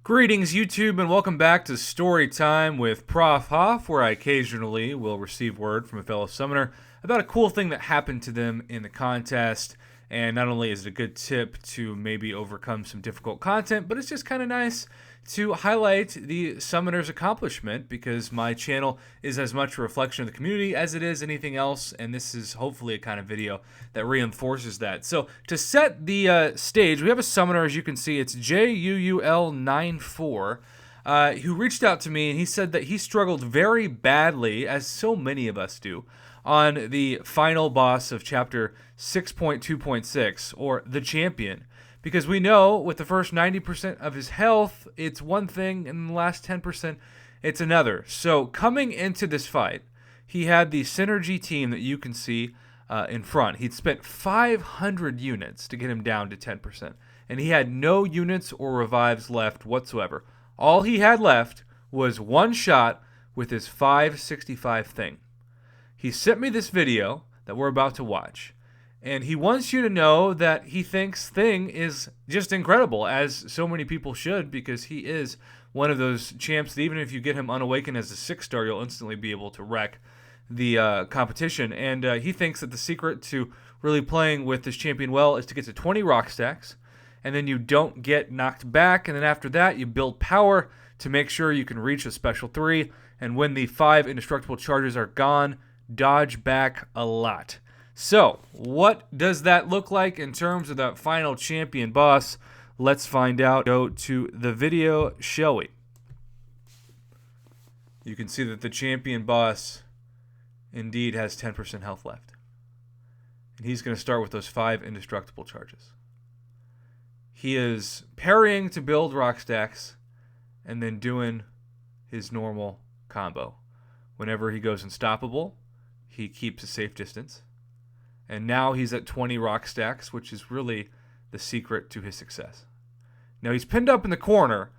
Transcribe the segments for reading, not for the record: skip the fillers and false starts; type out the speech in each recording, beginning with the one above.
Greetings, YouTube, and welcome back to Story Time with Prof. Hoff, where I occasionally will receive word from a fellow summoner about a cool thing that happened to them in the contest. And not only is it a good tip to maybe overcome some difficult content, but it's just kind of nice to highlight the summoner's accomplishment, because my channel is as much a reflection of the community as it is anything else, and this is hopefully a kind of video that reinforces that. So to set the stage, we have a summoner, as you can see. It's Juul94, who reached out to me, and he said that he struggled very badly, as so many of us do, on the final boss of chapter 6.2.6, or the champion. Because we know with the first 90% of his health, it's one thing, and the last 10%, it's another. So coming into this fight, he had the synergy team that you can see in front. He'd spent 500 units to get him down to 10%. And he had no units or revives left whatsoever. All he had left was one shot with his 565 thing. He sent me this video that we're about to watch. And he wants you to know that he thinks Thing is just incredible, as so many people should, because he is one of those champs that even if you get him unawakened as a 6-star, you'll instantly be able to wreck the competition. And he thinks that the secret to really playing with this champion well is to get to 20 rock stacks, and then you don't get knocked back, and then after that you build power to make sure you can reach a special 3, and when the 5 indestructible charges are gone, dodge back a lot. So, what does that look like in terms of that final champion boss? Let's find out. Go to the video, shall we? You can see that the champion boss indeed has 10% health left. And he's going to start with those 5 indestructible charges. He is parrying to build rock stacks and then doing his normal combo. Whenever he goes unstoppable, he keeps a safe distance. And now he's at 20 rock stacks, which is really the secret to his success. Now he's pinned up in the corner.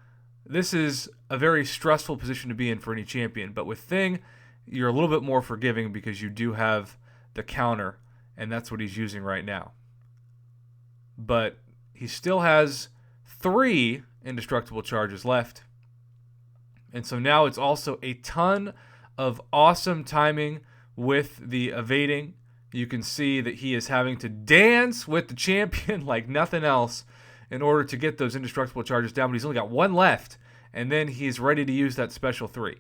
This is a very stressful position to be in for any champion. But with Thing, you're a little bit more forgiving because you do have the counter, and that's what he's using right now. But he still has 3 indestructible charges left. And so now it's also a ton of awesome timing with the evading. You can see that he is having to dance with the champion like nothing else in order to get those indestructible charges down. But he's only got 1 left, and then he's ready to use that special 3.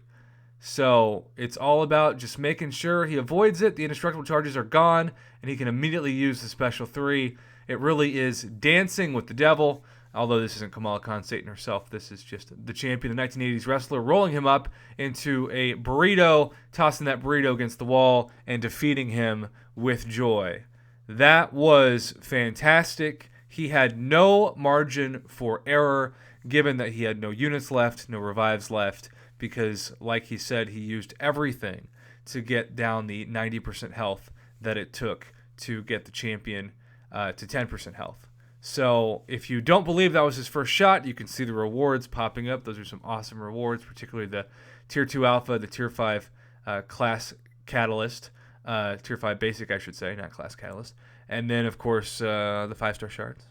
So it's all about just making sure he avoids it. The indestructible charges are gone, and he can immediately use the special 3. It really is dancing with the devil. Although this isn't Kamala Khan Satan herself, this is just the champion, the 1980s wrestler, rolling him up into a burrito, tossing that burrito against the wall, and defeating him with joy. That was fantastic. He had no margin for error, given that he had no units left, no revives left, because, like he said, he used everything to get down the 90% health that it took to get the champion to 10% health. So if you don't believe that was his first shot, you can see the rewards popping up. Those are some awesome rewards, particularly the Tier 2 Alpha, the Tier 5 Class Catalyst, Tier 5 Basic, I should say, not Class Catalyst, and then, of course, the 5-star shards.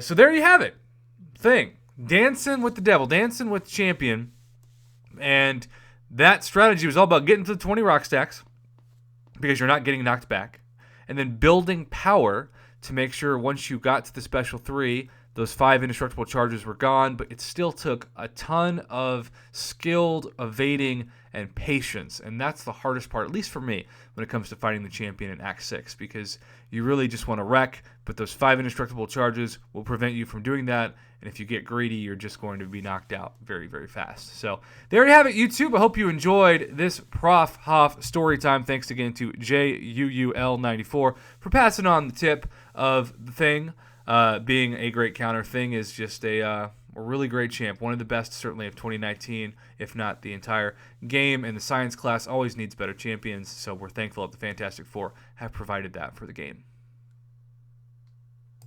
So there you have it. Thing. Dancing with the devil, dancing with the champion, and that strategy was all about getting to the 20 rock stacks because you're not getting knocked back, and then building power to make sure once you got to the special 3, those 5 indestructible charges were gone, but it still took a ton of skilled evading and patience, and that's the hardest part, at least for me, when it comes to fighting the champion in Act 6, because you really just want to wreck, but those 5 indestructible charges will prevent you from doing that, and if you get greedy, you're just going to be knocked out very, very fast. So there you have it, YouTube. I hope you enjoyed this Prof. Hoff story time. Thanks again to JUUL94 for passing on the tip of the Thing being a great counter. Thing is just a really great champ. One of the best, certainly, of 2019, if not the entire game. And the science class always needs better champions, so we're thankful that the Fantastic Four have provided that for the game.